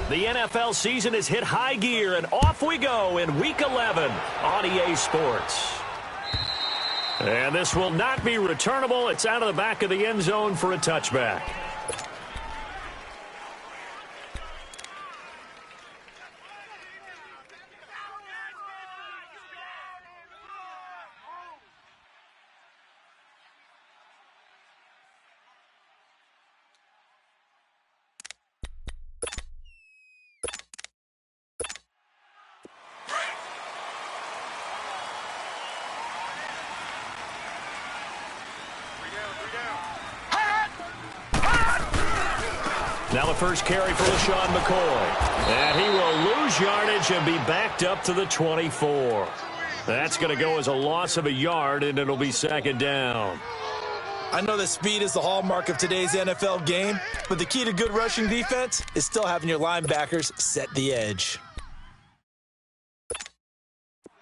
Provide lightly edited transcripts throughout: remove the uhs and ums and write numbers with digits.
The NFL season has hit high gear, and off we go in Week 11 on EA Sports. And this will not be returnable. It's out of the back of the end zone for a touchback. Now the first carry for LaShawn McCoy. And he will lose yardage and be backed up to the 24. That's going to go as a loss of a yard, and it'll be second down. I know that speed is the hallmark of today's NFL game, but the key to good rushing defense is still having your linebackers set the edge.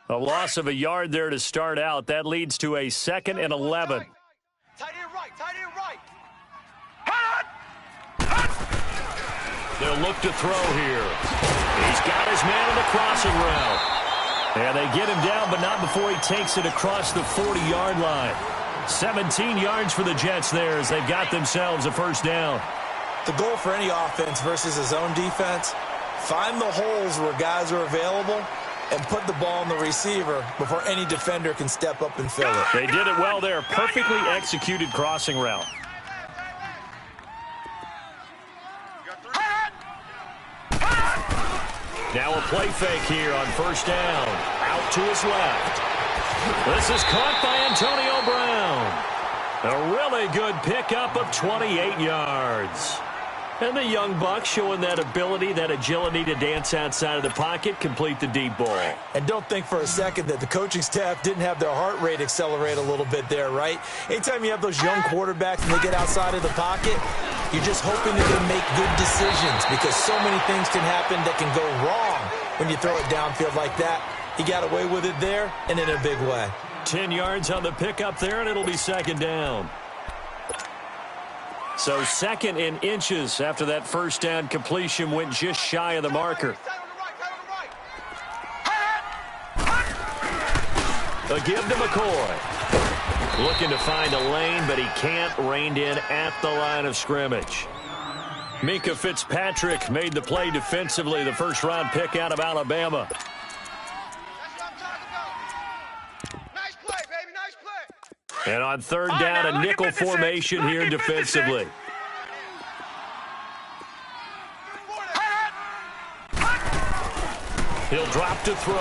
A loss of a yard there to start out. That leads to a 2nd and 11. Tight end right, tight end right. They'll look to throw here. He's got his man on the crossing route. And they get him down, but not before he takes it across the 40-yard line. 17 yards for the Jets there as they've got themselves a first down. The goal for any offense versus a zone defense, find the holes where guys are available and put the ball on the receiver before any defender can step up and fill it. They did it well there. Perfectly executed crossing route. Now a play fake here on first down. Out to his left. This is caught by Antonio Brown. A really good pickup of 28 yards. And the young buck showing that ability, that agility to dance outside of the pocket, complete the deep ball. And don't think for a second that the coaching staff didn't have their heart rate accelerate a little bit there, right? Anytime you have those young quarterbacks and they get outside of the pocket, you're just hoping they're going to make good decisions because so many things can happen that can go wrong when you throw it downfield like that. He got away with it there and in a big way. 10 yards on the pickup there, and it'll be second down. So 2nd and inches after that first down completion went just shy of the marker. A give to McCoy. Looking to find a lane, but he can't. Reined in at the line of scrimmage. Minkah Fitzpatrick made the play defensively, the first-round pick out of Alabama. Nice play, baby, nice play. And on third down, a nickel formation here defensively. He'll drop to throw.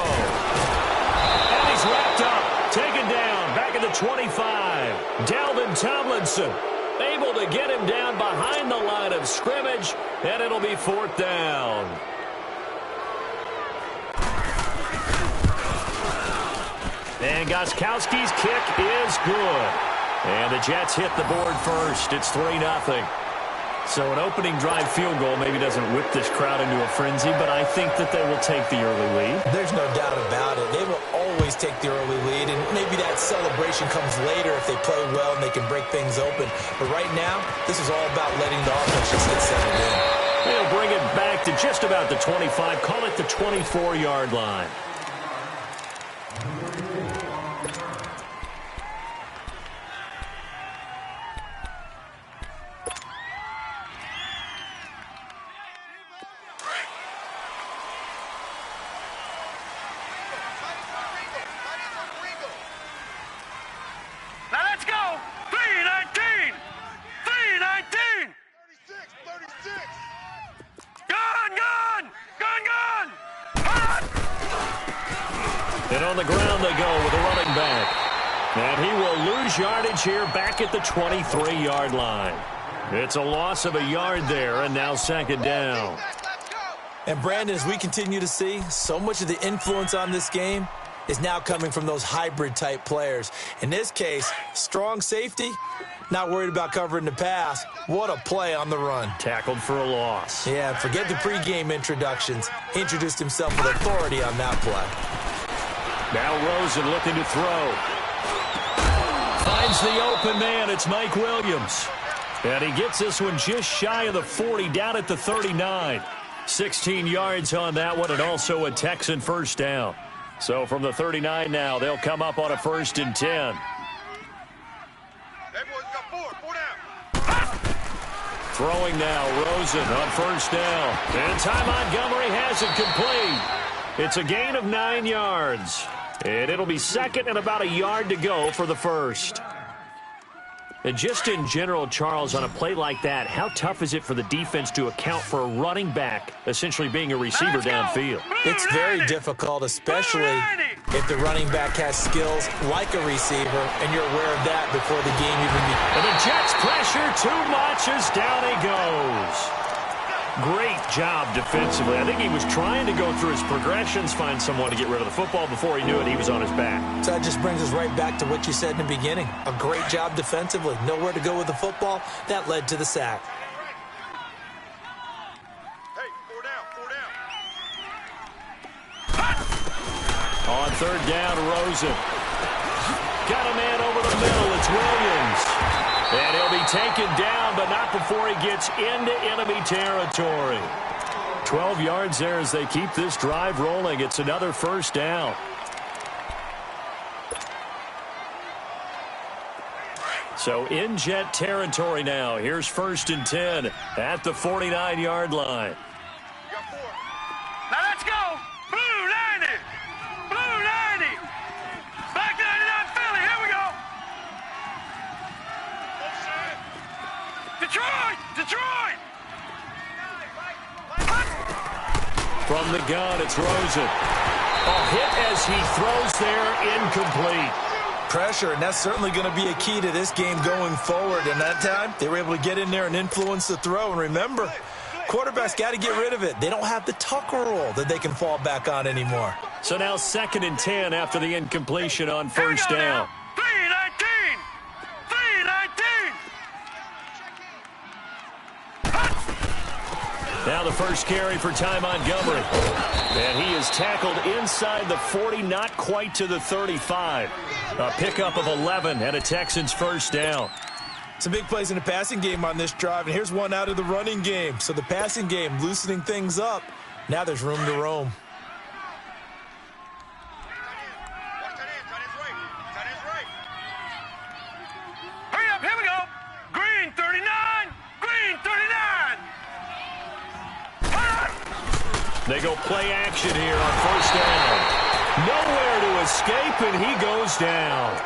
And he's wrapped up, taken down, back at the 25. Dalvin Tomlinson able to get him down behind the line of scrimmage, and it'll be fourth down. And Gostkowski's kick is good. And the Jets hit the board first. It's 3-0. So an opening drive field goal maybe doesn't whip this crowd into a frenzy, but I think that they will take the early lead. There's no doubt about it. They will always take the early lead, and maybe that celebration comes later if they play well and they can break things open. But right now, this is all about letting the offense just get settled in. They'll bring it back to just about the 25, call it the 24-yard line. And on the ground they go with a running back. And he will lose yardage here back at the 23-yard line. It's a loss of a yard there, and now second down. And Brandon, as we continue to see, so much of the influence on this game is now coming from those hybrid-type players. In this case, strong safety, not worried about covering the pass. What a play on the run. Tackled for a loss. Yeah, forget the pregame introductions. He introduced himself with authority on that play. Now Rosen looking to throw. Finds the open man. It's Mike Williams. And he gets this one just shy of the 40, down at the 39. 16 yards on that one, and also a Texan first down. So from the 39 now, they'll come up on a 1st and 10. Hey, boys, we got four down. Throwing now, Rosen on 1st down. And Ty Montgomery has it complete. It's a gain of 9 yards. And it'll be 2nd and about a yard to go for the 1st. And just in general, Charles, on a play like that, how tough is it for the defense to account for a running back essentially being a receiver downfield? It's very difficult, especially if the running back has skills like a receiver, and you're aware of that before the game even begins. And the Jets pressure too much as down he goes. Great job defensively. I think he was trying to go through his progressions, find someone to get rid of the football. Before he knew it, he was on his back. So that just brings us right back to what you said in the beginning. A great job defensively. Nowhere to go with the football. That led to the sack. Hey, four down. On 3rd down, Rosen. Got a man over the middle. It's Williams. And he'll be taken down, but not before he gets into enemy territory. 12 yards there as they keep this drive rolling. It's another 1st down. So in Jet territory now. Here's 1st and 10 at the 49-yard line. We got four. Now let's go! Blue 90! Blue 90! Black 99 Philly, here we go! Detroit! Detroit! From the gun, it's Rosen. A hit as he throws there, incomplete. Pressure, and that's certainly going to be a key to this game going forward. And that time, they were able to get in there and influence the throw. And remember, quarterbacks got to get rid of it. They don't have the Tucker rule that they can fall back on anymore. So now 2nd and 10 after the incompletion on 1st down. 319! 319! Now the first carry for Ty Montgomery. And he is tackled inside the 40, not quite to the 35. A pickup of 11 and a Texans first down. Some big plays in the passing game on this drive, and here's one out of the running game. So the passing game loosening things up. Now there's room to roam. Watch tight end. Tight end's right. Tight end's right. Hurry up, here we go! Green 39! Green 39! They go play action here on 1st down. Nowhere to escape, and he goes down.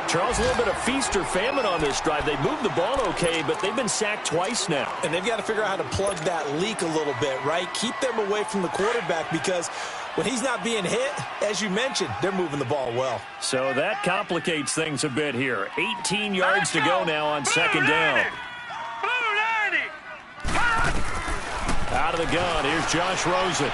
Charles, a little bit of feast or famine on this drive. They moved the ball okay, but they've been sacked twice now. And they've got to figure out how to plug that leak a little bit, right? Keep them away from the quarterback, because when he's not being hit, as you mentioned, they're moving the ball well. So that complicates things a bit here. 18 yards to go now on 2nd down. Blue 90! Out of the gun, here's Josh Rosen.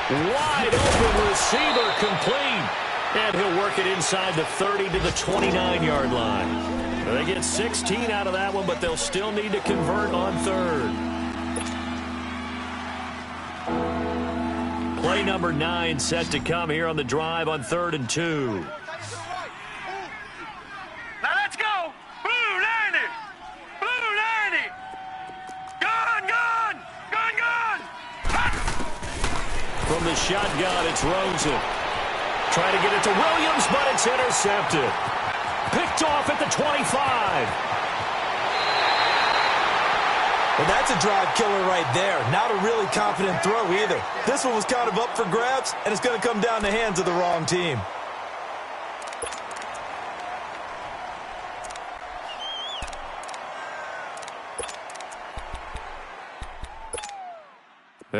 Wide open receiver, complete. And he'll work it inside the 30 to the 29-yard line. They get 16 out of that one, but they'll still need to convert on 3rd. Play number 9 set to come here on the drive on 3rd and 2. Now let's go! Blue 90! Blue 90! Gun, gun! Gun, gun! From the shotgun, it's Rosen. Trying to get it to Williams, but it's intercepted. Picked off at the 25. Well, that's a drive killer right there. Not a really confident throw either. This one was kind of up for grabs, and it's going to come down the hands of the wrong team.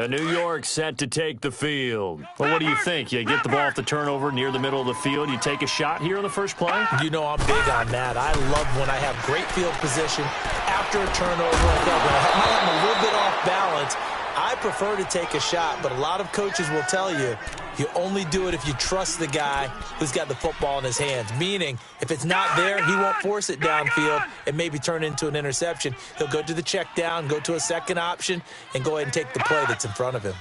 New York set to take the field. Well, what do you think? You get the ball off the turnover near the middle of the field. You take a shot here on the first play? You know I'm big on that. I love when I have great field position after a turnover. I might have a little bit off balance. I prefer to take a shot, but a lot of coaches will tell you, you only do it if you trust the guy who's got the football in his hands. Meaning, if it's not there, he won't force it downfield and maybe turn into an interception. He'll go to the check down, go to a second option, and go ahead and take the play that's in front of him.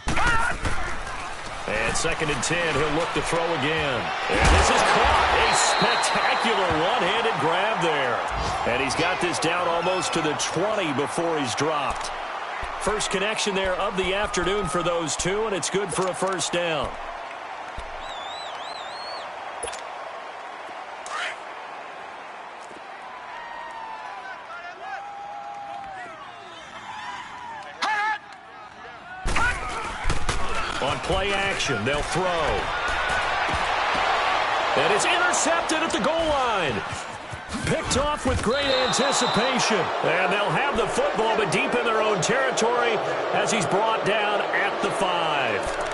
And 2nd and 10, he'll look to throw again. And this is caught. A spectacular one-handed grab there. And he's got this down almost to the 20 before he's dropped. First connection there of the afternoon for those two, and it's good for a first down. On play action, they'll throw. And it's intercepted at the goal line. Picked off with great anticipation. And they'll have the football, but deep in their own territory as he's brought down at the 5.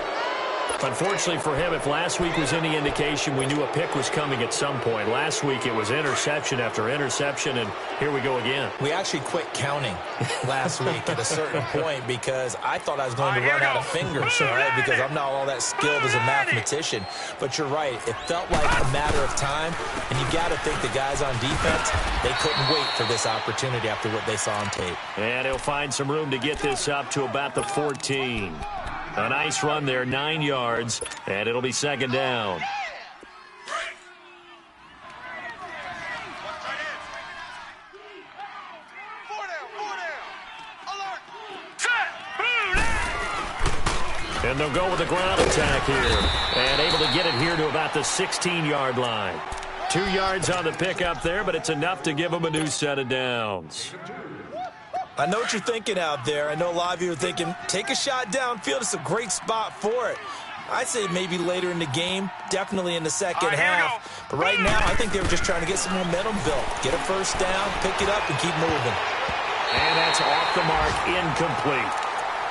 Unfortunately for him, if last week was any indication, we knew a pick was coming at some point. Last week it was interception after interception, and here we go again. We actually quit counting last week at a certain point because I thought I was going to run out of fingers, all right, because I'm not all that skilled as a mathematician. But you're right. It felt like a matter of time, and you got to think the guys on defense, they couldn't wait for this opportunity after what they saw on tape. And he'll find some room to get this up to about the 14. A nice run there, 9 yards, and it'll be 2nd down. And they'll go with a ground attack here. And able to get it here to about the 16-yard line. 2 yards on the pickup there, but it's enough to give them a new set of downs. I know what you're thinking out there. I know a lot of you are thinking, take a shot downfield. It's a great spot for it. I'd say maybe later in the game, definitely in the second half. But right now, I think they were just trying to get some momentum built. Get a first down, pick it up, and keep moving. And that's off the mark, incomplete.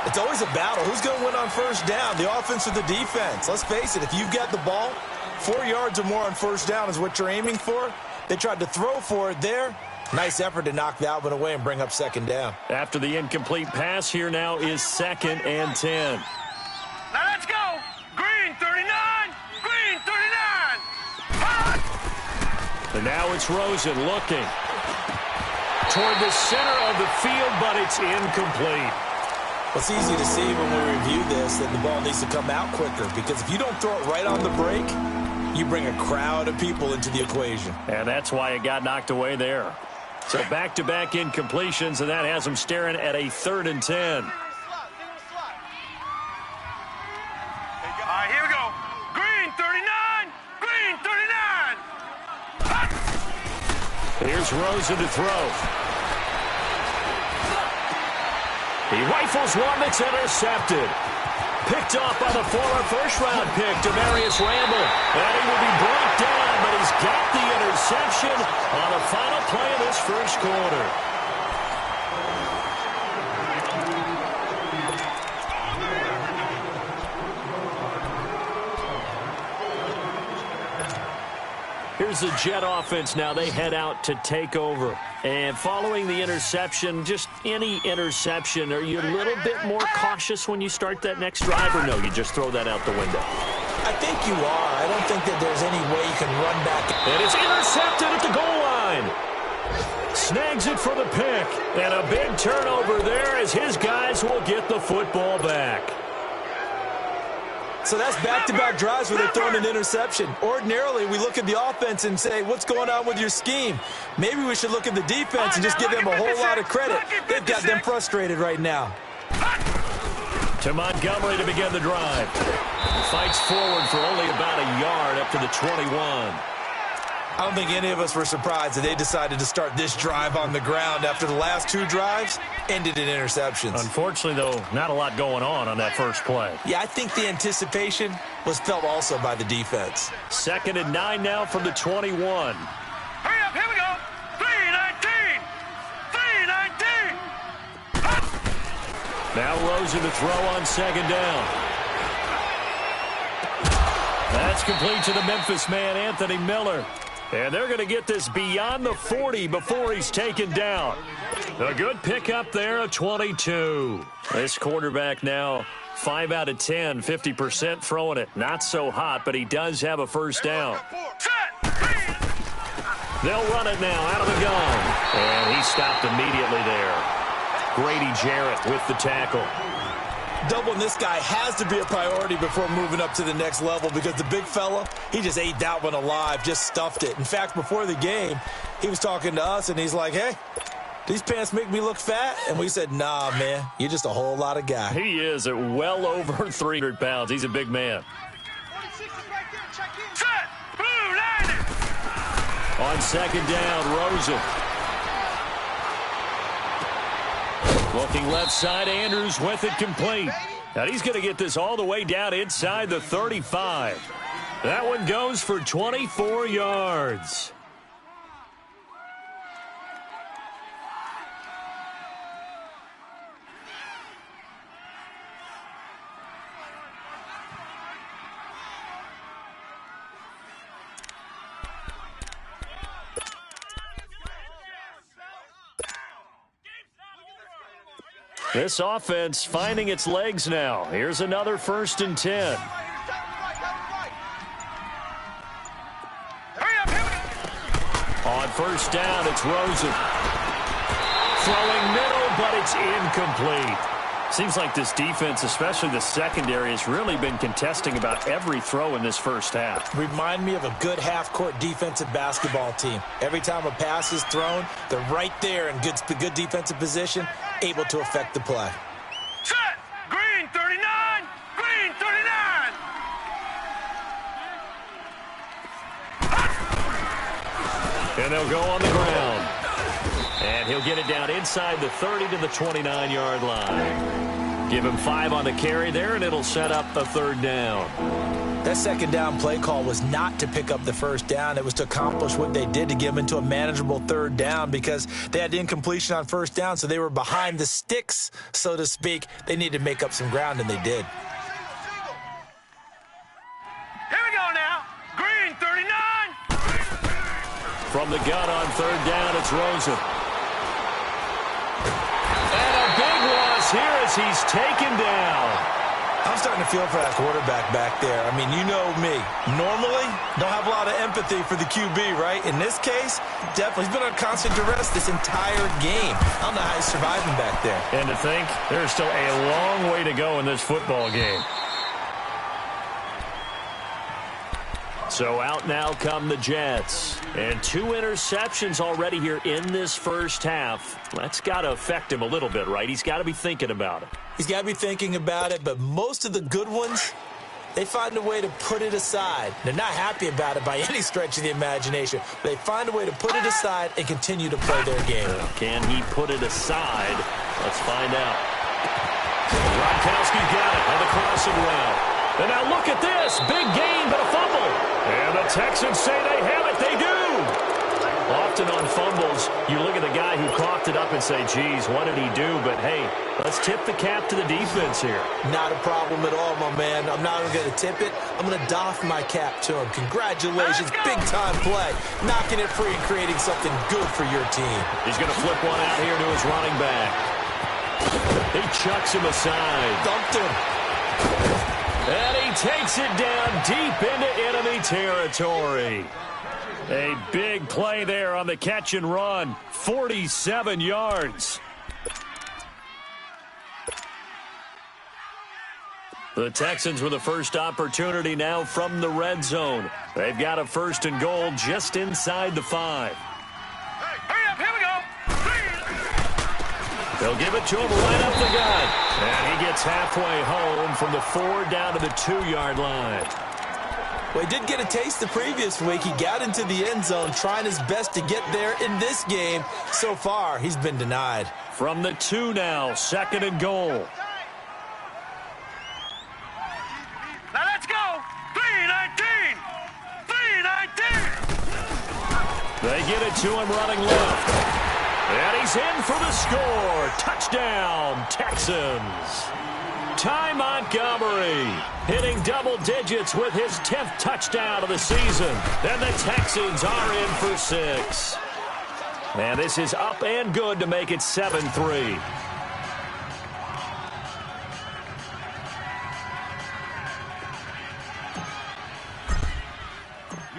It's always a battle. Who's going to win on first down, the offense or the defense? Let's face it, if you've got the ball, 4 yards or more on first down is what you're aiming for. They tried to throw for it there. Nice effort to knock that one away and bring up 2nd down. After the incomplete pass, here now is 2nd and 10. Now let's go. Green 39. Green 39. Hot. And now it's Rosen looking toward the center of the field, but it's incomplete. Well, it's easy to see when we review this that the ball needs to come out quicker, because if you don't throw it right on the break, you bring a crowd of people into the equation. And that's why it got knocked away there. So back-to-back incompletions, and that has them staring at a 3rd and 10. All right, here we go. Green 39. Green 39. Hot. Here's Rosen to throw. He rifles one that's intercepted. Picked off by the former first-round pick, Demarius Randall. And he will be brought down, but he's got the interception on the final play of this first quarter. Here's the Jet offense now. They head out to take over. And following the interception, just any interception, are you a little bit more cautious when you start that next drive, or no, you just throw that out the window? I think you are. I don't think that there's any way you can run back. And it's intercepted at the goal line. Snags it for the pick. And a big turnover there as his guys will get the football back. So that's back-to-back drives where they're throwing an interception. Ordinarily, we look at the offense and say, what's going on with your scheme? Maybe we should look at the defense and just give them a whole lot of credit. They've got them frustrated right now. To Montgomery to begin the drive. Fights forward for only about a yard up to the 21. I don't think any of us were surprised that they decided to start this drive on the ground after the last 2 drives ended in interceptions. Unfortunately, though, not a lot going on that first play. Yeah, I think the anticipation was felt also by the defense. 2nd and 9 now from the 21. Hurry up, here we go. 3-19. 3-19. Now Rosen to throw on 2nd down. That's complete to the Memphis man, Anthony Miller. And they're going to get this beyond the 40 before he's taken down. A good pickup there, a 22. This quarterback now 5 out of 10, 50% throwing it. Not so hot, but he does have a first down. They'll run it now out of the gun. And he stopped immediately there. Grady Jarrett with the tackle. Doubling this guy has to be a priority before moving up to the next level because the big fella, he just ate that one alive, just stuffed it. In fact, before the game, he was talking to us, and he's like, hey, these pants make me look fat? And we said, nah, man, you're just a whole lot of guy. He is at well over 300 pounds. He's a big man. 46 is right there. Check in. Set. Blue landed. On second down, Rosen. Looking left side, Andrews with it complete. Now he's going to get this all the way down inside the 35. That one goes for 24 yards. This offense finding its legs now. Here's another 1st and 10. On first down, it's Rosen. Throwing middle, but it's incomplete. Seems like this defense, especially the secondary, has really been contesting about every throw in this first half. Remind me of a good half-court defensive basketball team. Every time a pass is thrown, they're right there in good defensive position, able to affect the play. Set. Green 39. Green 39. And they'll go on the ground. And he'll get it down inside the 30 to the 29-yard line. Give him 5 on the carry there, and it'll set up a 3rd down. That second down play call was not to pick up the first down. It was to accomplish what they did to get them into a manageable 3rd down because they had incompletion on first down, so they were behind the sticks, so to speak. They needed to make up some ground, and they did. Here we go now. Green 39. From the gun on 3rd down, it's Rosen. And a big loss here as he's taken down. I'm starting to feel for that quarterback back there. I mean, you know me. Normally, don't have a lot of empathy for the QB, right? In this case, definitely. He's been on constant duress this entire game. I don't know how he's surviving back there. And to think, there's still a long way to go in this football game. So out now come the Jets. And 2 interceptions already here in this first half. That's got to affect him a little bit, right? He's got to be thinking about it. He's got to be thinking about it, but most of the good ones, they find a way to put it aside. They're not happy about it by any stretch of the imagination. But they find a way to put it aside and continue to play their game. Can he put it aside? Let's find out. Gronkowski got it on the crossing route. And now look at this. Big gain, but a fumble. And the Texans say they have it. They do. Often on fumbles, you look at the guy who coughed it up and say, geez, what did he do? But, hey, let's tip the cap to the defense here. Not a problem at all, my man. I'm not even going to tip it. I'm going to doff my cap to him. Congratulations. Big-time play. Knocking it free and creating something good for your team. He's going to flip one out here to his running back. He chucks him aside. Dumped him. And he takes it down deep into enemy territory. A big play there on the catch and run. 47 yards. The Texans with the first opportunity now from the red zone. They've got a 1st and goal just inside the 5. Hurry up. Here we go. They'll give it to him right up the gut. And he gets halfway home from the 4 down to the 2-yard line. Well, he did get a taste the previous week. He got into the end zone trying his best to get there in this game. So far, he's been denied. From the 2 now, 2nd and goal. Now let's go. 319. 319. They get it to him running left. And he's in for the score. Touchdown, Texans. Ty Montgomery hitting double digits with his 10th touchdown of the season. And the Texans are in for 6. And this is up and good to make it 7-3.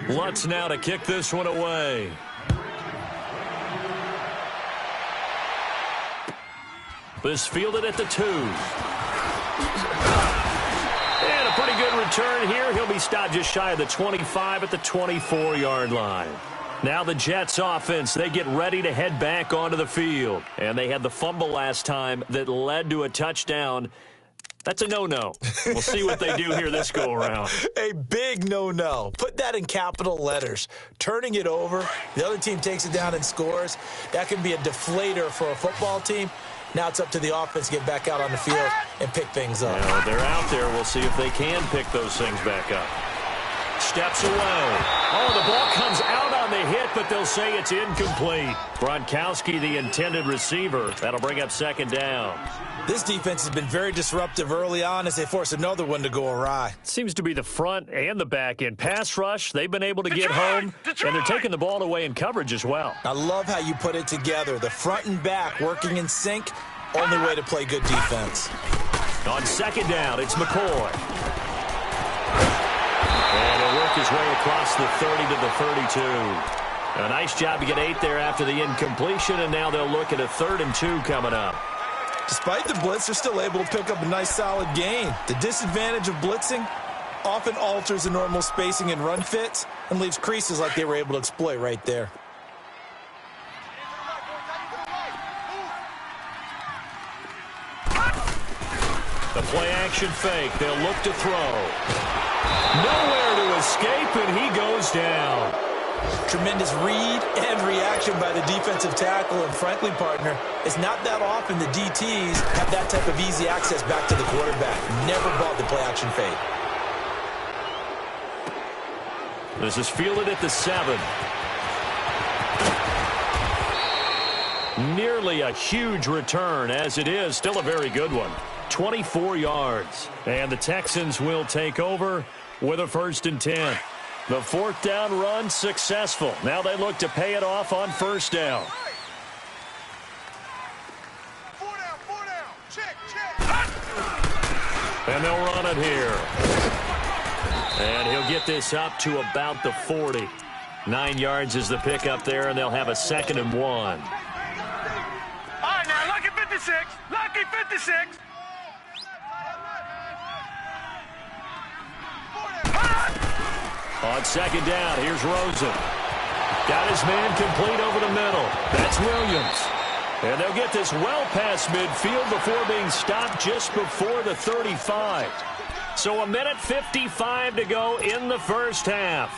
Lutz now to kick this one away. This fielded at the 2. And a pretty good return here. He'll be stopped just shy of the 25 at the 24-yard line. Now the Jets offense, they get ready to head back onto the field. And they had the fumble last time that led to a touchdown. That's a no-no. We'll see what they do here this go-around. A big no-no. Put that in capital letters. Turning it over, the other team takes it down and scores. That can be a deflator for a football team. Now it's up to the offense to get back out on the field and pick things up. Well, they're out there. We'll see if they can pick those things back up. Steps away. Oh, the ball comes out on the hit, but they'll say it's incomplete. Gronkowski, the intended receiver. That'll bring up second down. This defense has been very disruptive early on as they force another one to go awry. Seems to be the front and the back end. Pass rush, they've been able to get home, and they're taking the ball away in coverage as well. I love how you put it together. The front and back working in sync, only way to play good defense. On second down, it's McCoy. And he'll work his way across the 30 to the 32. A nice job to get 8 there after the incompletion, and now they'll look at a 3rd and 2 coming up. Despite the blitz, they're still able to pick up a nice solid gain. The disadvantage of blitzing often alters the normal spacing and run fits and leaves creases like they were able to exploit right there. The play-action fake. They'll look to throw. Nowhere to escape, and he goes down. Tremendous read and reaction by the defensive tackle, and frankly, partner, it's not that often the DTs have that type of easy access back to the quarterback. Never bought the play-action fake. This is fielded at the 7. Nearly a huge return, as it is still a very good one. 24 yards. And the Texans will take over with a 1st and 10. The 4th down run successful. Now they look to pay it off on 1st down. 4 down. Check. And they'll run it here. And he'll get this up to about the 40. 9 yards is the pickup there, and they'll have a 2nd and 1. All right, now, lucky 56. Lucky 56. On 2nd down, here's Rosen. Got his man complete over the middle. That's Williams. And they'll get this well past midfield before being stopped just before the 35. So 1:55 to go in the first half.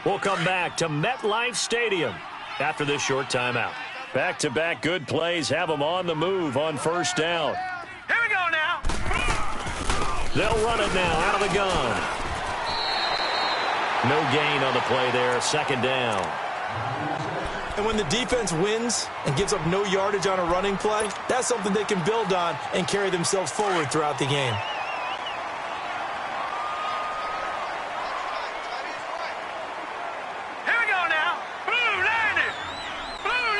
We'll come back to MetLife Stadium after this short timeout. Back-to-back good plays have them on the move on 1st down. Here we go now. They'll run it now out of the gun. No gain on the play there, 2nd down. And when the defense wins and gives up no yardage on a running play, that's something they can build on and carry themselves forward throughout the game. Here we go now. Blue 90. Blue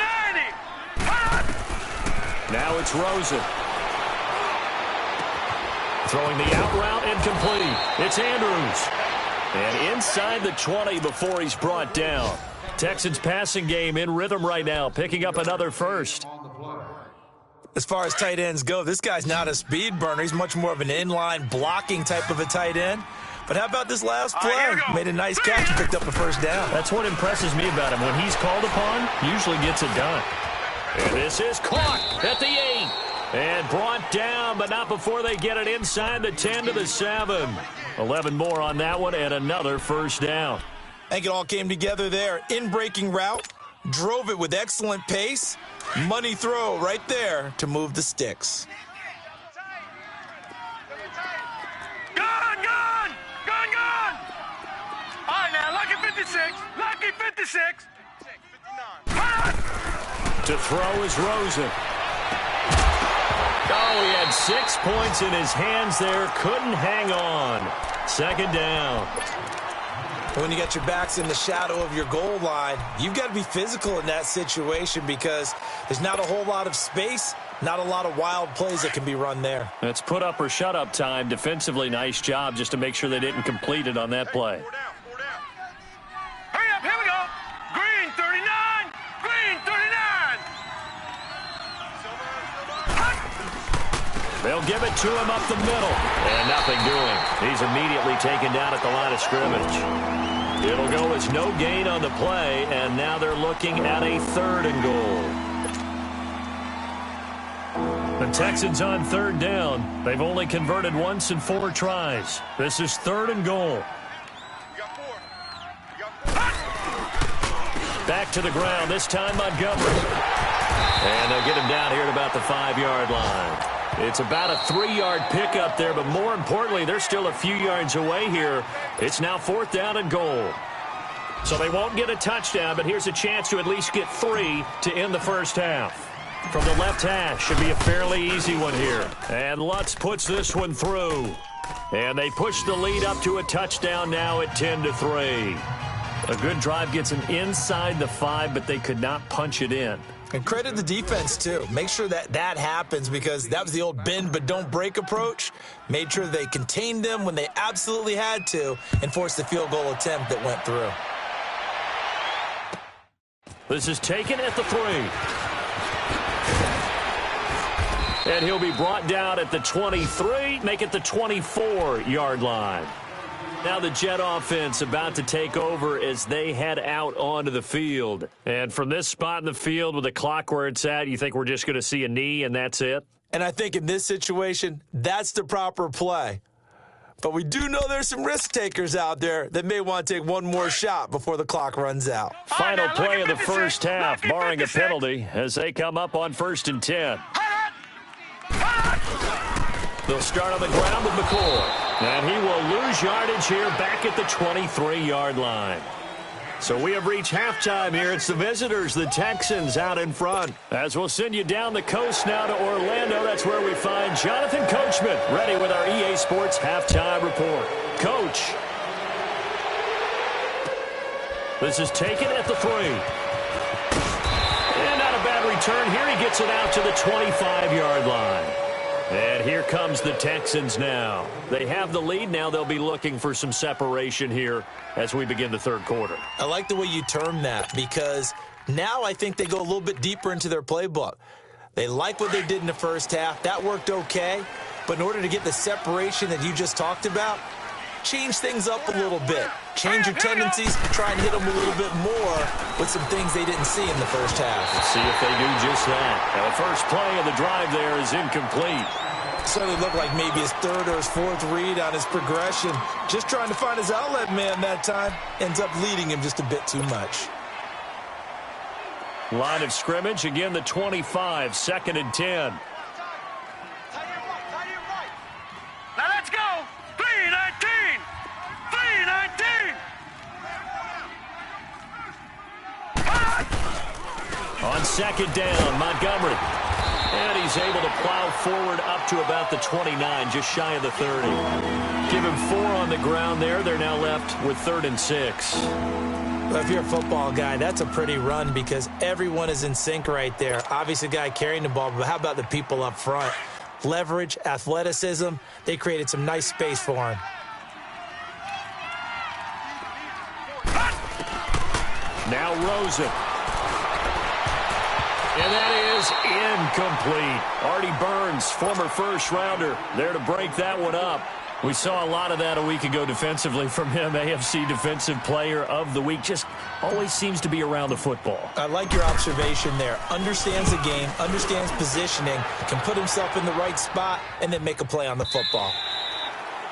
90. Now it's Rosen. Throwing the out route and complete. It's Andrews. And inside the 20 before he's brought down. Texans passing game in rhythm right now, picking up another 1st. As far as tight ends go, this guy's not a speed burner. He's much more of an inline blocking type of a tight end. But how about this last play? Made a nice catch, picked up a 1st down. That's what impresses me about him. When he's called upon, usually gets it done. And this is caught at the 8. And brought down, but not before they get it inside the 10 to the 7. 11 more on that one, and another 1st down. I think it all came together there. In-breaking route, drove it with excellent pace. Money throw right there to move the sticks. Gone. All right, now, lucky 56. Lucky 56. 59. To throw is Rosen. Oh, he had 6 points in his hands there. Couldn't hang on. 2nd down. When you got your backs in the shadow of your goal line, you've got to be physical in that situation because there's not a whole lot of space, not a lot of wild plays that can be run there. That's put up or shut up time. Defensively, nice job just to make sure they didn't complete it on that play. 4 down. Hurry up, here we go. Green 39. Green 39. They'll give it to him up the middle. And nothing doing. He's immediately taken down at the line of scrimmage. It'll go as no gain on the play, and now they're looking at a 3rd and goal. The Texans on 3rd down. They've only converted once in 4 tries. This is 3rd and goal. Back to the ground, this time Montgomery. And they'll get him down here at about the 5-yard line. It's about a 3-yard pickup there, but more importantly, they're still a few yards away here. It's now 4th down and goal. So they won't get a touchdown, but here's a chance to at least get 3 to end the first half. From the left hash, should be a fairly easy one here. And Lutz puts this one through. And they push the lead up to a touchdown now at 10-3. A good drive gets them inside the 5, but they could not punch it in. And credit the defense, too. Make sure that happens, because that was the old bend but don't break approach. Made sure they contained them when they absolutely had to and forced the field goal attempt that went through. This is taken at the 3. And he'll be brought down at the 23, make it the 24-yard line. Now the Jet offense about to take over as they head out onto the field. And from this spot in the field with the clock where it's at, you think we're just going to see a knee and that's it? And I think in this situation, that's the proper play. But we do know there's some risk takers out there that may want to take one more shot before the clock runs out. Final play of the first half, barring a penalty, as they come up on 1st and 10. They'll start on the ground with McCoy. And he will lose yardage here back at the 23-yard line. So we have reached halftime here. It's the visitors, the Texans, out in front. As we'll send you down the coast now to Orlando, that's where we find Jonathan Coachman, ready with our EA Sports halftime report. Coach. This is taken at the 3. And not a bad return here. He gets it out to the 25-yard line. And here comes the Texans now. They have the lead. Now they'll be looking for some separation here as we begin the 3rd quarter. I like the way you term that, because now I think they go a little bit deeper into their playbook. They like what they did in the first half. That worked okay. But in order to get the separation that you just talked about, change things up a little bit. Change your tendencies, try and hit them a little bit more with some things they didn't see in the first half. Let's see if they do just that. Now, the first play of the drive there is incomplete. Certainly looked like maybe his 3rd or his 4th read on his progression. Just trying to find his outlet man that time. Ends up leading him just a bit too much. Line of scrimmage, again the 25, 2nd and 10. Now let's go. 3-19. 3-19. On 2nd down, Montgomery. And he's able to plow forward up to about the 29, just shy of the 30. Give him 4 on the ground there. They're now left with 3rd and 6. Well, if you're a football guy, that's a pretty run, because everyone is in sync right there. Obviously, the guy carrying the ball, but how about the people up front? Leverage, athleticism, they created some nice space for him. Now Rosen. And that is incomplete. Artie Burns, former first-rounder, there to break that one up. We saw a lot of that a week ago defensively from him. AFC Defensive Player of the Week. Just always seems to be around the football. I like your observation there. Understands the game, understands positioning, can put himself in the right spot, and then make a play on the football.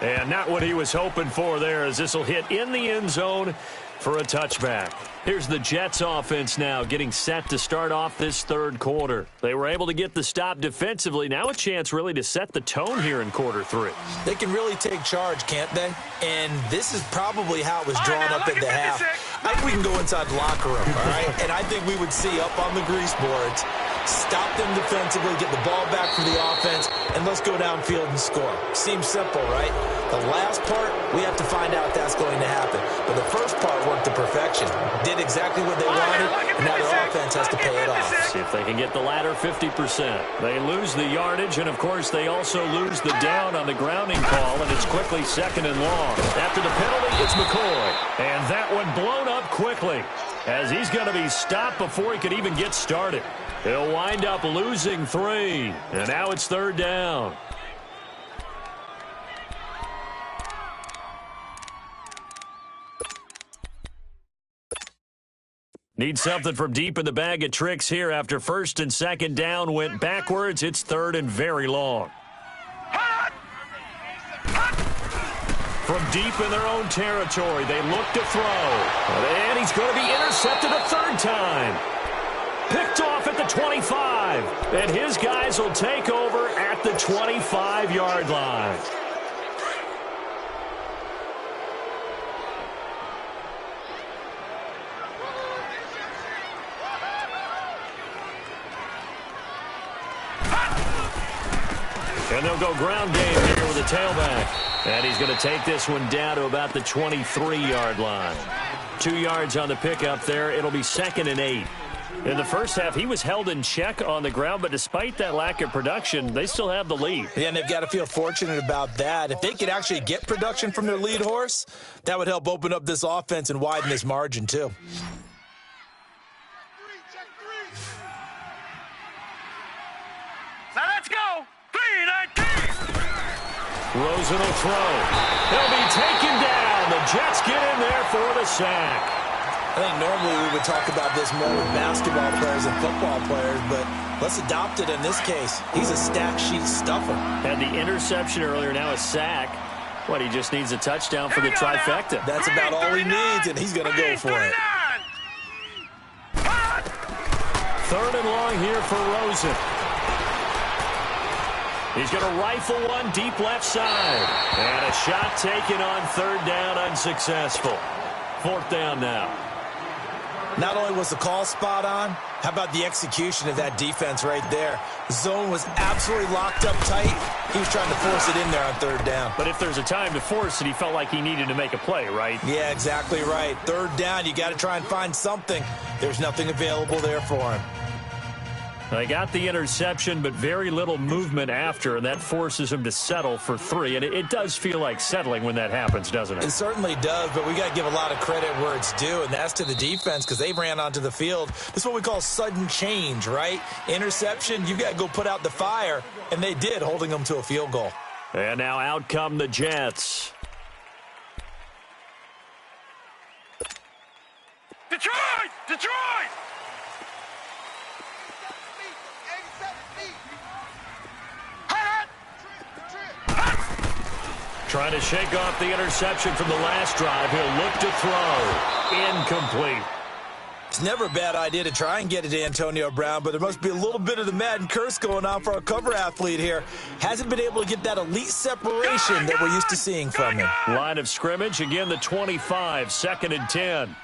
And not what he was hoping for there, as this will hit in the end zone for a touchback. Here's the Jets offense now getting set to start off this 3rd quarter. They were able to get the stop defensively. Now a chance really to set the tone here in quarter 3. They can really take charge, can't they? And this is probably how it was drawn up at the half. I think we can go inside the locker room, all right? And I think we would see up on the grease boards, stop them defensively, get the ball back for the offense, and let's go downfield and score. Seems simple, right? The last part, we have to find out if that's going to happen. But the first part worked to perfection. Did exactly what they wanted, and now their offense has to pay it off. See if they can get the latter 50%. They lose the yardage, and, of course, they also lose the down on the grounding call, and it's quickly 2nd and long. After the penalty, it's McCoy. And that one blown up quickly, as he's going to be stopped before he could even get started. He'll wind up losing 3, and now it's 3rd down. Need something from deep in the bag of tricks here after first and second down went backwards. It's third and very long. From deep in their own territory, they look to throw. And he's going to be intercepted a third time. Picked off at the 25. And his guys will take over at the 25-yard line. And they'll go ground game here with a tailback. And he's going to take this one down to about the 23-yard line. 2 yards on the pickup there. It'll be 2nd and 8. In the first half, he was held in check on the ground, but despite that lack of production, they still have the lead. Yeah, and they've got to feel fortunate about that. If they could actually get production from their lead horse, that would help open up this offense and widen this margin, too. Now let's go. 3-19. Rosen will throw. He'll be taken down. The Jets get in there for the sack. I think normally we would talk about this more with basketball players and football players, but let's adopt it in this case. He's a stat sheet stuffer. Had the interception earlier, now a sack. What, he just needs a touchdown for the trifecta. That's about all he needs, and he's going to go for it. Third and long here for Rosen. He's going to rifle one deep left side. And a shot taken on third down, unsuccessful. Fourth down now. Not only was the call spot on, how about the execution of that defense right there? Zone was absolutely locked up tight. He was trying to force it in there on third down. But if there's a time to force it, he felt like he needed to make a play, right? Yeah, exactly right. Third down, you got to try and find something. There's nothing available there for him. They got the interception, but very little movement after, and that forces him to settle for 3. And it does feel like settling when that happens, doesn't it? It certainly does, but we got to give a lot of credit where it's due, and that's to the defense because they ran onto the field. This is what we call sudden change, right? Interception, you got to go put out the fire, and they did, holding them to a field goal. And now out come the Jets. Detroit! Detroit! Trying to shake off the interception from the last drive. He'll look to throw. Incomplete. It's never a bad idea to try and get it to Antonio Brown, but there must be a little bit of the Madden curse going on for our cover athlete here. Hasn't been able to get that elite separation that we're used to seeing from him. Line of scrimmage, again the 25, 2nd and 10.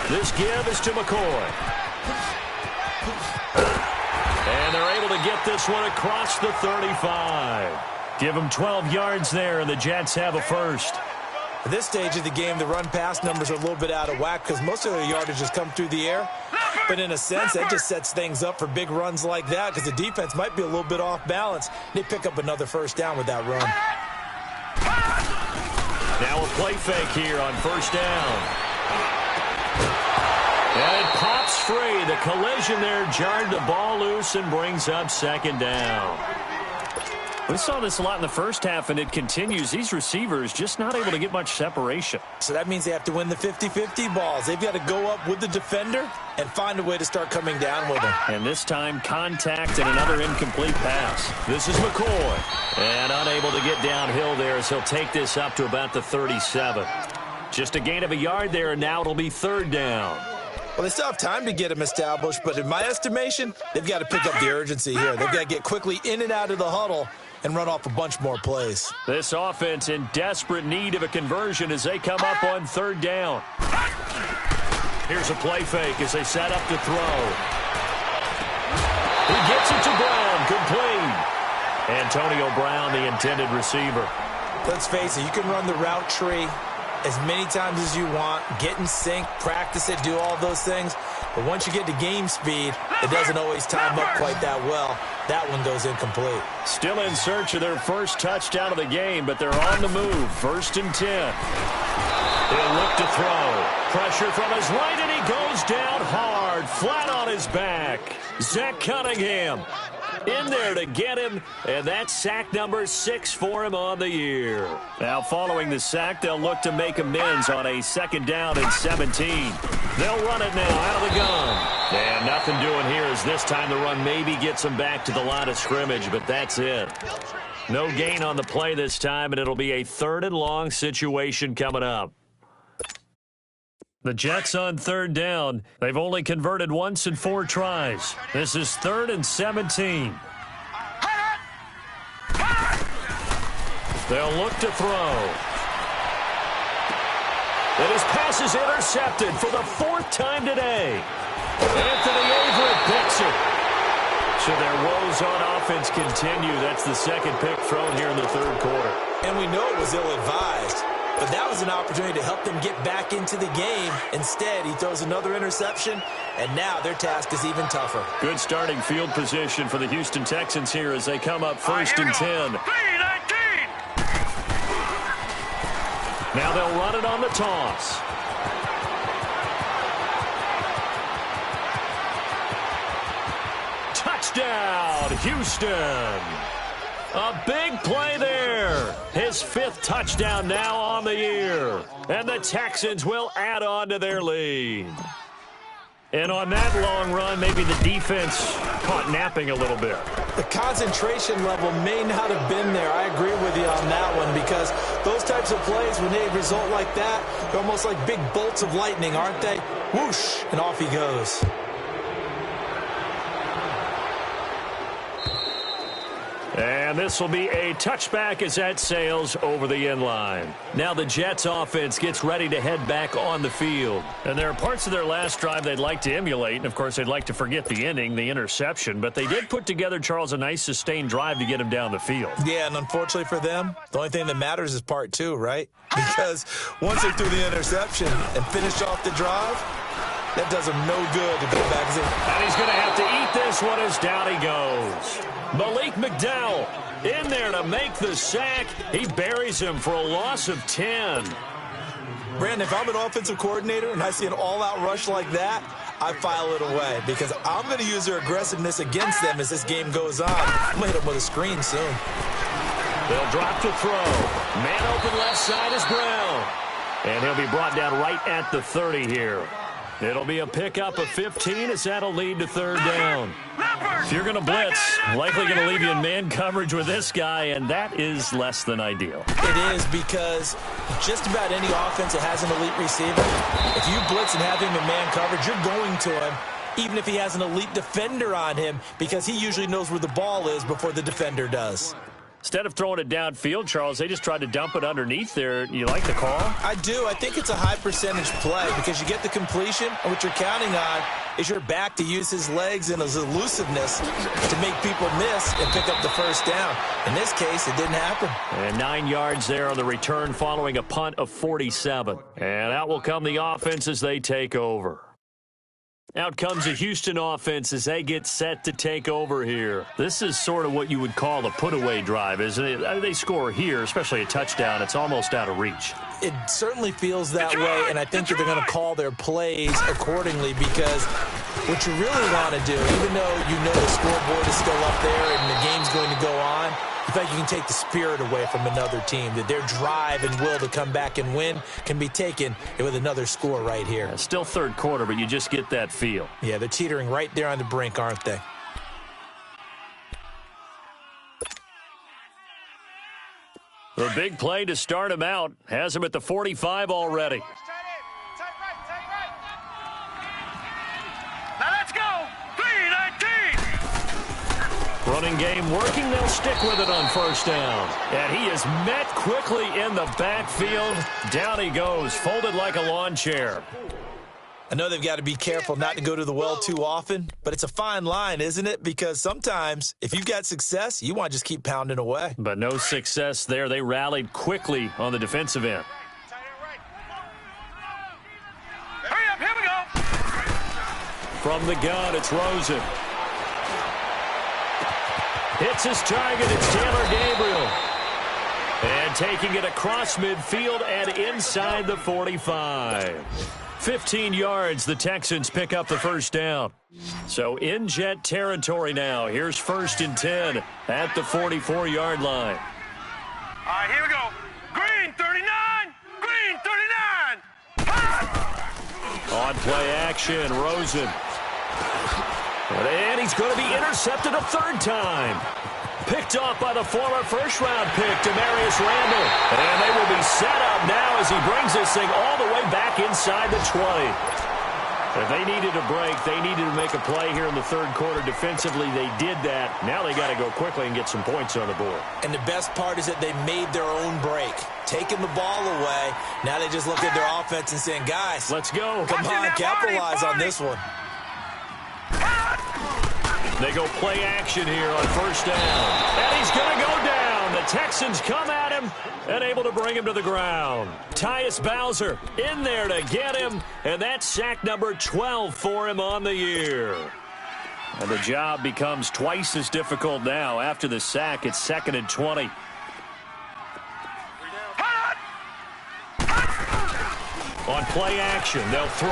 This give is to McCoy. And they're able to get this one across the 35. Give them 12 yards there, and the Jets have a first. At this stage of the game, the run-pass numbers are a little bit out of whack because most of their yardage has come through the air. But in a sense, that just sets things up for big runs like that because the defense might be a little bit off balance. They pick up another first down with that run. Now a play fake here on first down. And it pops free. The collision there jarred the ball loose and brings up 2nd down. We saw this a lot in the first half, and it continues. These receivers just not able to get much separation. So that means they have to win the 50-50 balls. They've got to go up with the defender and find a way to start coming down with him. And this time, contact and another incomplete pass. This is McCoy. And unable to get downhill there as he'll take this up to about the 37. Just a gain of a yard there, and now it'll be 3rd down. Well, they still have time to get him established, but in my estimation, they've got to pick up the urgency here. They've got to get quickly in and out of the huddle and run off a bunch more plays. This offense in desperate need of a conversion as they come up on 3rd down. Here's a play fake as they set up to throw. He gets it to Brown, complete. Antonio Brown, the intended receiver. Let's face it, you can run the route tree as many times as you want, get in sync, practice it, do all those things. But once you get to game speed, it doesn't always time up quite that well. That one goes incomplete. Still in search of their first touchdown of the game, but they're on the move. 1st and 10. He'll look to throw. Pressure from his right, and he goes down hard, flat on his back. Zach Cunningham. in there to get him, and that's sack number 6 for him on the year. Now, following the sack, they'll look to make amends on a 2nd down and 17. They'll run it now out of the gun. And nothing doing here as this time the run maybe gets them back to the line of scrimmage, but that's it. No gain on the play this time, and it'll be a 3rd and long situation coming up. The Jets on 3rd down. They've only converted once in 4 tries. This is 3rd and 17. They'll look to throw. And his pass is intercepted for the 4th time today. Anthony Averett picks it. So their woes on offense continue. That's the 2nd pick thrown here in the 3rd quarter. And we know it was ill-advised. But that was an opportunity to help them get back into the game. Instead, he throws another interception, and now their task is even tougher. Good starting field position for the Houston Texans here as they come up 1st and 10. Now they'll run it on the toss. Touchdown, Houston. A big play there. His 5th touchdown now on the year. And the Texans will add on to their lead. And on that long run, maybe the defense caught napping a little bit. The concentration level may not have been there. I agree with you on that one because those types of plays, when they result like that, they're almost like big bolts of lightning, aren't they? Whoosh, and off he goes. And this will be a touchback as that sails over the end line. Now the Jets offense gets ready to head back on the field. And there are parts of their last drive they'd like to emulate. And, of course, they'd like to forget the inning, the interception. But they did put together, Charles, a nice sustained drive to get him down the field. Yeah, and unfortunately for them, the only thing that matters is part 2, right? Because once they threw the interception and finished off the drive, that does them no good to go back and say, and he's going to have to eat this one as down he goes. Malik McDowell in there to make the sack. He buries him for a loss of 10. Brandon, if I'm an offensive coordinator and I see an all-out rush like that, I file it away because I'm going to use their aggressiveness against them as this game goes on. I'm going to hit them with a screen soon. They'll drop to throw. Man open left side is Brown. And he'll be brought down right at the 30 here. It'll be a pickup of 15 as that'll lead to 3rd down. If you're going to blitz, likely going to leave you in man coverage with this guy, and that is less than ideal. It is because just about any offense that has an elite receiver, if you blitz and have him in man coverage, you're going to him, even if he has an elite defender on him, because he usually knows where the ball is before the defender does. Instead of throwing it downfield, Charles, they just tried to dump it underneath there. You like the call? I do. I think it's a high percentage play because you get the completion, and what you're counting on is your back to use his legs and his elusiveness to make people miss and pick up the 1st down. In this case, it didn't happen. And 9 yards there on the return following a punt of 47. And out will come the offense as they take over. Out comes the Houston offense as they get set to take over here. This is sort of what you would call a put-away drive, isn't it? They score here, especially a touchdown. It's almost out of reach. It certainly feels that way, and I think that they're going to call their plays accordingly because what you really want to do, even though you know the scoreboard is still up there and the game's going to go on, you feel like you can take the spirit away from another team, that their drive and will to come back and win can be taken with another score right here. Yeah, still 3rd quarter, but you just get that feel. Yeah, they're teetering right there on the brink, aren't they? The big play to start him out has him at the 45 already. Now let's go. 3-19. Running game working. They'll stick with it on 1st down. And he is met quickly in the backfield. Down he goes, folded like a lawn chair. I know they've got to be careful not to go to the well too often, but it's a fine line, isn't it? Because sometimes if you've got success, you want to just keep pounding away. But no success there. They rallied quickly on the defensive end. Hurry up, here we go. From the gun, it's Rosen. Hits his target. It's Taylor Gabriel. And taking it across midfield and inside the 45. 15 yards, the Texans pick up the first down. So in Jet territory now. Here's 1st and 10 at the 44-yard line. All right, here we go. Green 39. Green 39. On play action, Rosen. And he's going to be intercepted a third time. Picked off by the former first-round pick, Demarius Randall. And they will be set up now as he brings this thing all the way back inside the 20. If they needed a break, they needed to make a play here in the third quarter. Defensively, they did that. Now they got to go quickly and get some points on the board. And the best part is that they made their own break. Taking the ball away. Now they just look at their offense and saying, guys, let's go. Come on, capitalize on this one. They go play action here on first down. And he's going to go down. The Texans come at him and able to bring him to the ground. Tyus Bowser in there to get him. And that's sack number 12 for him on the year. And the job becomes twice as difficult now. After the sack, it's 2nd and 20. On play action, they'll throw.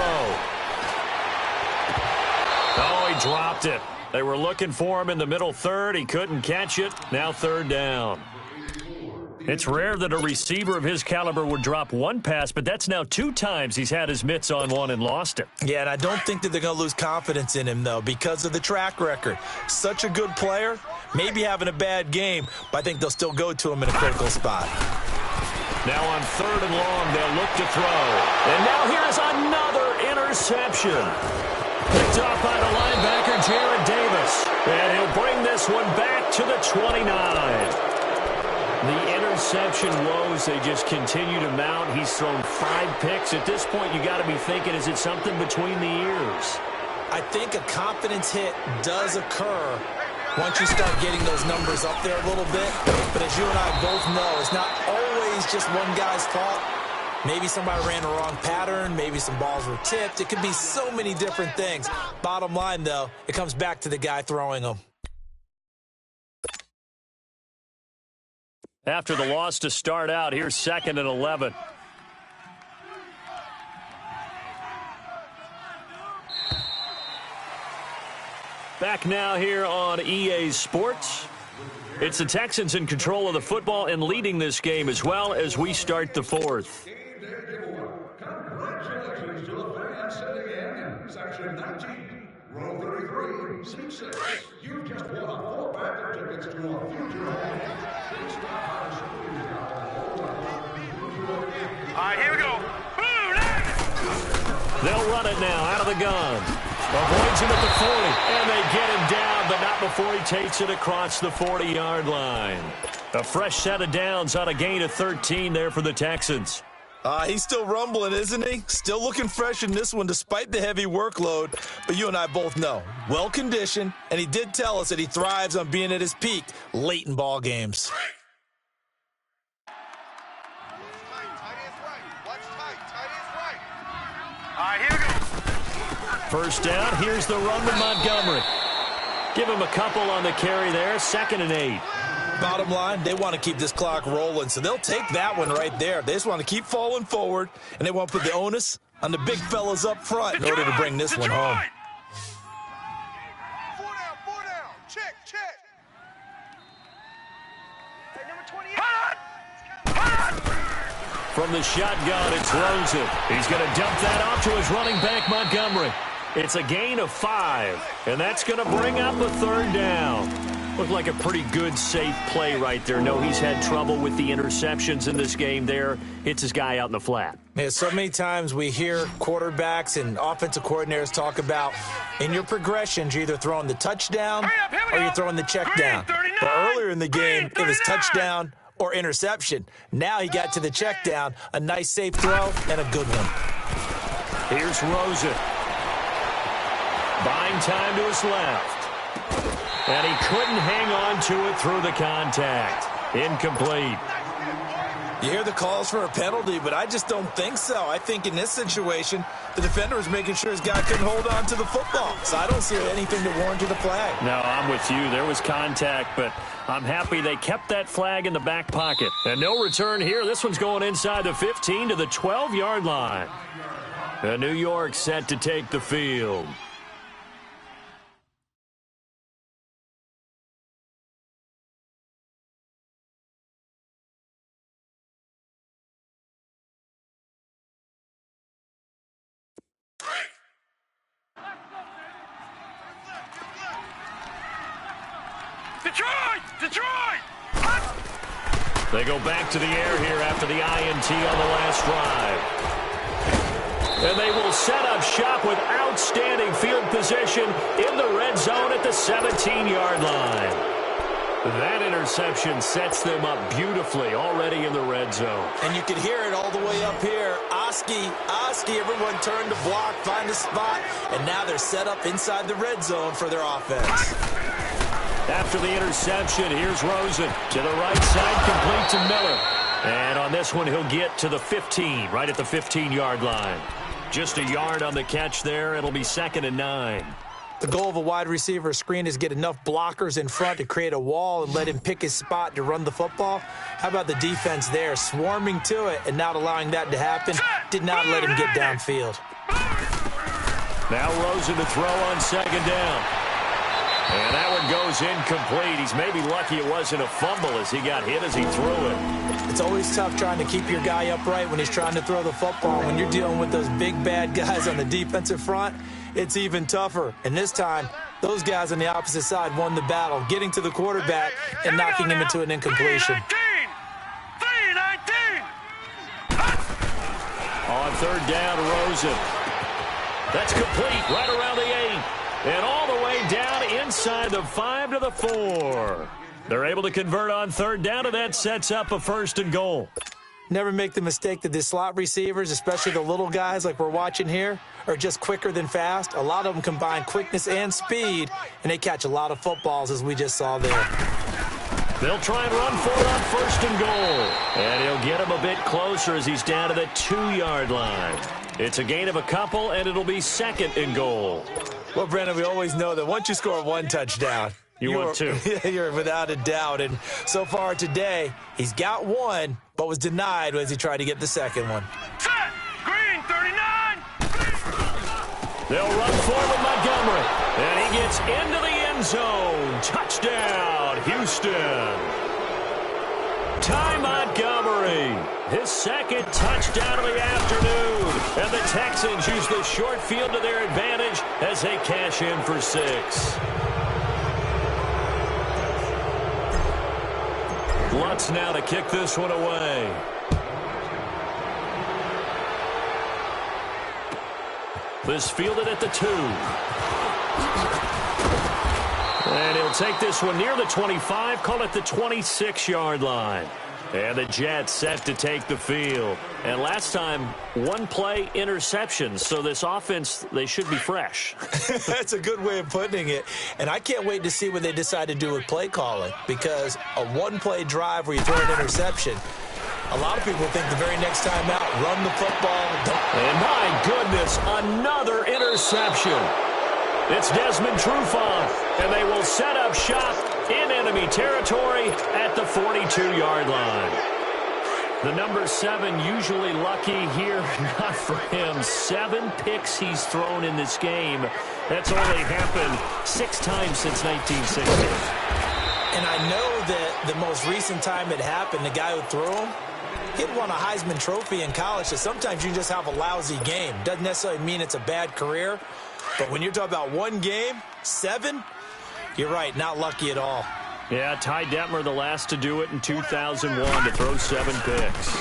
Oh, he dropped it. They were looking for him in the middle third. He couldn't catch it. Now 3rd down. It's rare that a receiver of his caliber would drop one pass, but that's now 2 times he's had his mitts on one and lost it. Yeah, and I don't think that they're going to lose confidence in him, though, because of the track record. Such a good player, maybe having a bad game, but I think they'll still go to him in a critical spot. Now on 3rd and long, they'll look to throw. And now here's another interception. Picked off by the linebacker, Jared Davis. And he'll bring this one back to the 29. The interception woes, they just continue to mount. He's thrown 5 picks. At this point, you got to be thinking, is it something between the ears? I think a confidence hit does occur once you start getting those numbers up there a little bit. But as you and I both know, it's not always just one guy's fault. Maybe somebody ran the wrong pattern. Maybe some balls were tipped. It could be so many different things. Bottom line, though, it comes back to the guy throwing them. After the loss to start out, here's 2nd and 11. Back now here on EA Sports. It's the Texans in control of the football and leading this game as well as we start the 4th. Congratulations to the fans sitting in Section 19, Row 33, Seat 6. You just won a 4-pack of tickets to a future home. All right, here we go. They'll run it now out of the gun. Avoids him at the 40, and they get him down, but not before he takes it across the 40-yard line. A fresh set of downs on a gain of 13 there for the Texans. He's still rumbling, isn't he? Still looking fresh in this one despite the heavy workload. But you and I both know, well-conditioned, and he did tell us that he thrives on being at his peak late in ball games. All right, here we go. First down, here's the run with Montgomery. Give him a couple on the carry there, 2nd and 8. Bottom line, they want to keep this clock rolling, so they'll take that one right there. They just want to keep falling forward, and they want to put the onus on the big fellas up front in order to bring this one home. 4 down. Check. Hey, number 28. From the shotgun, it's Rosen. He's going to dump that off to his running back, Montgomery. It's a gain of 5, and that's going to bring up a 3rd down. Looked like a pretty good, safe play right there. No, he's had trouble with the interceptions in this game there. Hits his guy out in the flat. Yeah, so many times we hear quarterbacks and offensive coordinators talk about in your progressions, you're either throwing the touchdown or you're throwing the check down. But earlier in the game, it was touchdown or interception. Now he got to the check down, a nice safe throw, and a good one. Here's Rosen. Buying time to his left. And he couldn't hang on to it through the contact. Incomplete. You hear the calls for a penalty, but I just don't think so. I think in this situation, the defender was making sure his guy couldn't hold on to the football. So I don't see anything to warrant the flag. No, I'm with you. There was contact, but I'm happy they kept that flag in the back pocket. And no return here. This one's going inside the 15 to the 12-yard line. And New York set to take the field. Detroit! Detroit! They go back to the air here after the INT on the last drive. And they will set up shop with outstanding field position in the red zone at the 17-yard line. That interception sets them up beautifully already in the red zone. And you can hear it all the way up here. Oski, everyone turned to block, find a spot, and now they're set up inside the red zone for their offense. After the interception, here's Rosen to the right side, complete to Miller. And on this one, he'll get to the 15, right at the 15-yard line. Just a yard on the catch there. It'll be 2nd and 9. The goal of a wide receiver screen is get enough blockers in front to create a wall and let him pick his spot to run the football. How about the defense there, swarming to it and not allowing that to happen? Did not let him get downfield. Now Rosen to throw on 2nd down. And that one goes incomplete. He's maybe lucky it wasn't a fumble as he got hit as he threw it. It's always tough trying to keep your guy upright when he's trying to throw the football. When you're dealing with those big, bad guys on the defensive front, it's even tougher. And this time, those guys on the opposite side won the battle, getting to the quarterback and knocking him into an incompletion. 3-19! On 3rd down, Rosen. That's complete right around the 8. And all the way down inside the 5 to the 4. They're able to convert on 3rd down, and that sets up a 1st and goal. Never make the mistake that the slot receivers, especially the little guys like we're watching here, are just quicker than fast. A lot of them combine quickness and speed, and they catch a lot of footballs, as we just saw there. They'll try and run for it on 1st and goal. And he'll get him a bit closer as he's down to the 2-yard line. It's a gain of a couple, and it'll be 2nd and goal. Well, Brandon, we always know that once you score 1 touchdown, want 2. You're without a doubt. And so far today, he's got 1, but was denied as he tried to get the 2nd one. Set! Green, 39! They'll run forward with Montgomery. And he gets into the end zone. Touchdown, Houston. Ty Montgomery, his 2nd touchdown of the afternoon. And the Texans use the short field to their advantage as they cash in for 6. Lutz now to kick this one away. This fielded at the 2. And he'll take this one near the 25, call it the 26-yard line. And the Jets set to take the field. And last time, 1-play interception. So this offense, they should be fresh. That's a good way of putting it. And I can't wait to see what they decide to do with play calling. Because a 1-play drive where you throw an interception, a lot of people think the very next time out, run the football. And my goodness, another interception. It's Desmond Trufant, and they will set up shop in enemy territory at the 42-yard line. The number 7 usually lucky here, not for him. 7 picks he's thrown in this game. That's only happened 6 times since 1960. And I know that the most recent time it happened, the guy who threw him, he had won a Heisman Trophy in college, so sometimes you just have a lousy game. Doesn't necessarily mean it's a bad career. But when you're talking about 1 game, 7, you're right, not lucky at all. Yeah, Ty Detmer, the last to do it in 2001, to throw 7 picks.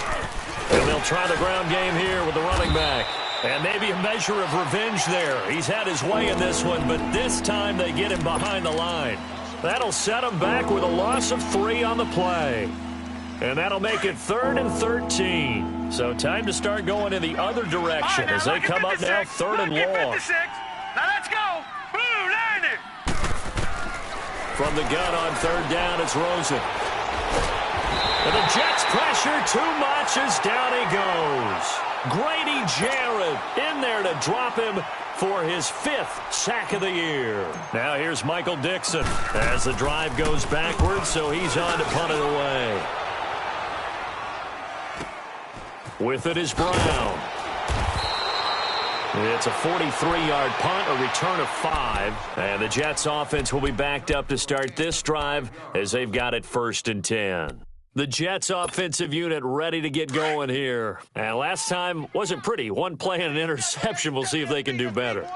And they'll try the ground game here with the running back. And maybe a measure of revenge there. He's had his way in this one, but this time they get him behind the line. That'll set him back with a loss of 3 on the play. And that'll make it 3rd and 13. So time to start going in the other direction as they come up now 3rd and long. 56. Now let's go. Blue 90. From the gun on 3rd down, it's Rosen. And the Jets pressure too much as down he goes. Grady Jarrett in there to drop him for his 5th sack of the year. Now here's Michael Dixon as the drive goes backwards, so he's on to punt it away. With it is Brown. It's a 43-yard punt, a return of 5. And the Jets offense will be backed up to start this drive as they've got it 1st and 10. The Jets offensive unit ready to get going here. And last time wasn't pretty. One play and an interception. We'll see if they can do better.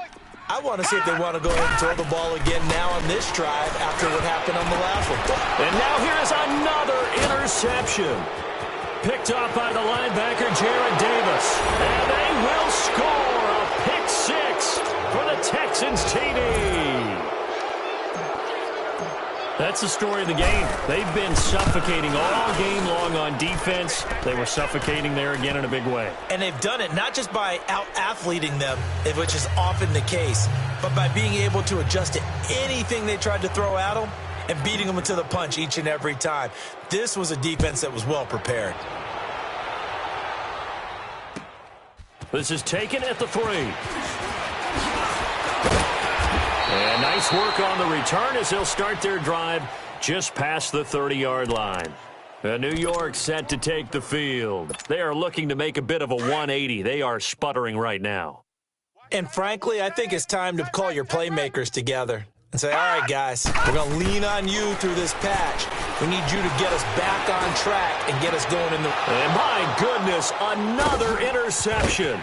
I want to see if they want to go ahead and throw the ball again now on this drive after what happened on the last one. And now here is another interception. Picked off by the linebacker, Jared Davis. And they will score a pick 6 for the Texans TD. That's the story of the game. They've been suffocating all game long on defense. They were suffocating there again in a big way. And they've done it not just by out-athleting them, which is often the case, but by being able to adjust to anything they tried to throw at them and beating them to the punch each and every time. This was a defense that was well prepared. This is taken at the 3. And nice work on the return as they'll start their drive just past the 30-yard line. New York set to take the field. They are looking to make a bit of a 180. They are sputtering right now. And frankly, I think it's time to call your playmakers together and say, all right, guys, we're going to lean on you through this patch. We need you to get us back on track and get us going in the... And my goodness, another interception.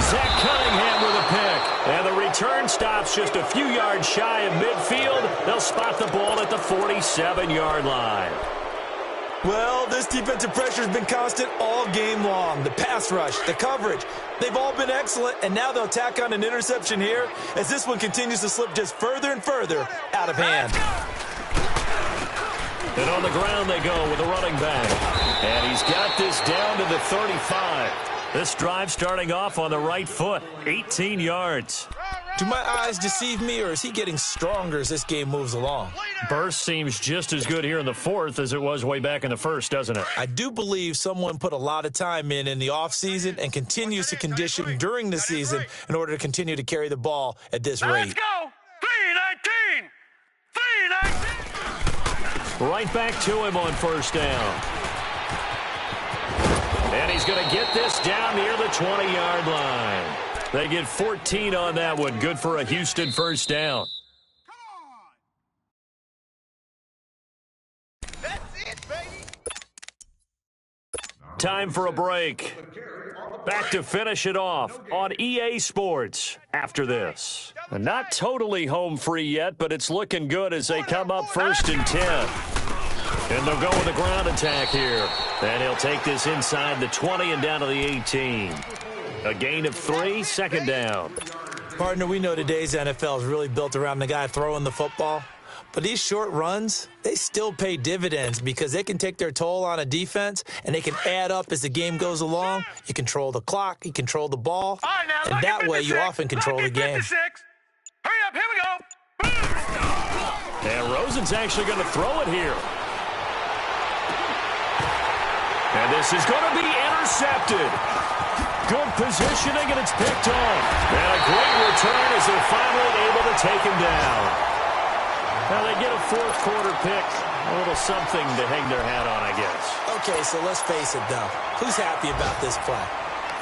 Zach Cunningham with a pick. And the return stops just a few yards shy of midfield. They'll spot the ball at the 47-yard line. Well, this defensive pressure has been constant all game long. The pass rush, the coverage, they've all been excellent, and now they'll tack on an interception here as this one continues to slip just further and further out of hand. And on the ground they go with a running back. And he's got this down to the 35. This drive starting off on the right foot, 18 yards. Do my eyes deceive me, or is he getting stronger as this game moves along? Burst seems just as good here in the 4th as it was way back in the 1st, doesn't it? I do believe someone put a lot of time in the offseason and continues to condition during the season in order to continue to carry the ball at this rate. Let's go! 319! 319! Right back to him on 1st down. And he's going to get this down near the 20-yard line. They get 14 on that one. Good for a Houston 1st down. That's it, baby. Time for a break. Back to finish it off on EA Sports after this. Not totally home free yet, but it's looking good as they come up 1st and 10. And they'll go with a ground attack here. And he'll take this inside the 20 and down to the 18. A gain of 3, 2nd down. Partner, we know today's NFL is really built around the guy throwing the football. But these short runs, they still pay dividends because they can take their toll on a defense and they can add up as the game goes along. You control the clock, you control the ball, All right, now, and that way you often control the game. 56. Hurry up, here we go. And Rosen's actually going to throw it here. And this is going to be intercepted. Good positioning, and it's picked off. And a great return as they're finally able to take him down. Now they get a 4th quarter pick. A little something to hang their hat on, I guess. Okay, so let's face it, though. Who's happy about this play?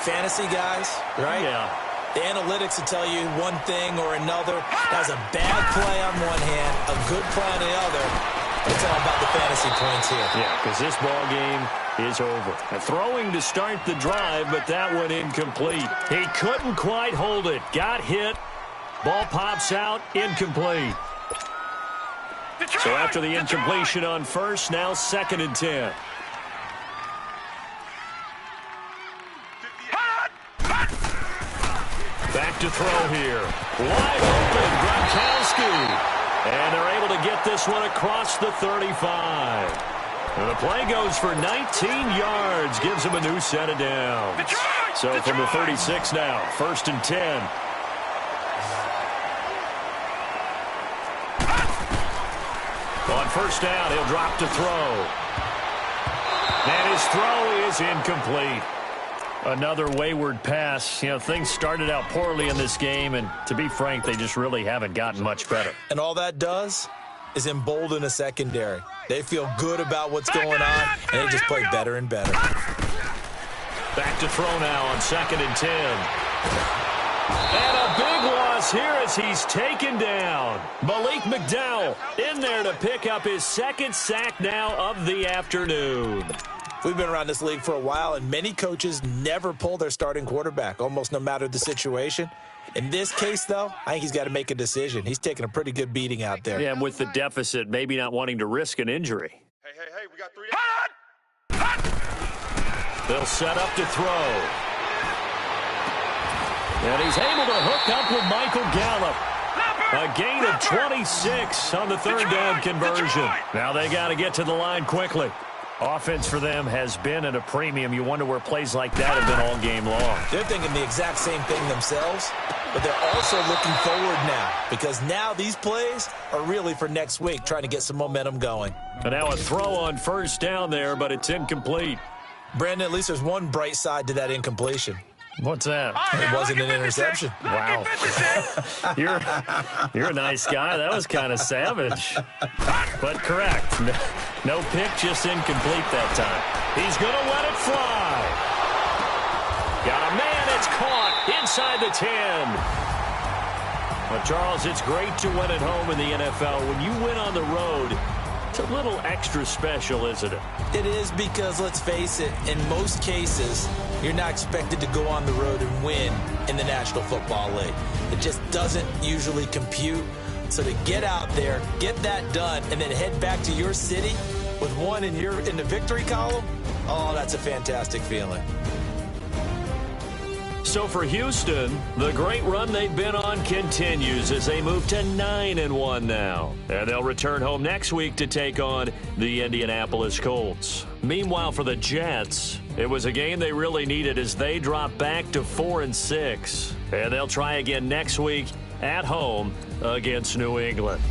Fantasy guys, right? Yeah. The analytics will tell you one thing or another. That was a bad play on one hand, a good play on the other. It's all about the fantasy points here. Yeah, because this ball game is over. A throwing to start the drive, but that one incomplete. He couldn't quite hold it. Got hit. Ball pops out. Incomplete. So after the incompletion on 1st, now 2nd and 10. Back to throw here. Wide open, Gronkowski. And they're able to get this one across the 35. And the play goes for 19 yards, gives him a new set of downs. So from the 36 now, 1st and 10. On 1st down, he'll drop to throw. And his throw is incomplete. Another wayward pass. You know, things started out poorly in this game, and to be frank, they just really haven't gotten much better. And all that does is embolden a secondary. They feel good about what's going on, and they just play better and better. Back to throw now on 2nd and 10. And a big loss here as he's taken down. Malik McDowell in there to pick up his second sack now of the afternoon. We've been around this league for a while, and many coaches never pull their starting quarterback, almost no matter the situation. In this case, though, I think he's got to make a decision. He's taking a pretty good beating out there. Yeah, and with the deficit, maybe not wanting to risk an injury. Hey, we got 3 They'll set up to throw. And he's able to hook up with Michael Gallup. A gain of 26 on the third down conversion. Now they got to get to the line quickly. Offense for them has been at a premium. You wonder where plays like that have been all game long. They're thinking the exact same thing themselves, but they're also looking forward now because now these plays are really for next week, trying to get some momentum going. And now a throw on first down there, but it's incomplete. Brandon, at least there's one bright side to that incompletion. What's that? It wasn't an interception. Wow. You're a nice guy. That was kind of savage. But correct. No pick, just incomplete that time. He's going to let it fly. Got a man. It's caught inside the 10. Well, Charles, it's great to win at home in the NFL. When you win on the road, it's a little extra special, isn't it? It is because, let's face it, in most cases, you're not expected to go on the road and win in the National Football League. It just doesn't usually compute. So to get out there, get that done, and then head back to your city with one in the victory column, oh, that's a fantastic feeling. So for Houston, the great run they've been on continues as they move to 9-1 now. And they'll return home next week to take on the Indianapolis Colts. Meanwhile, for the Jets, it was a game they really needed as they drop back to 4-6. And they'll try again next week at home against New England.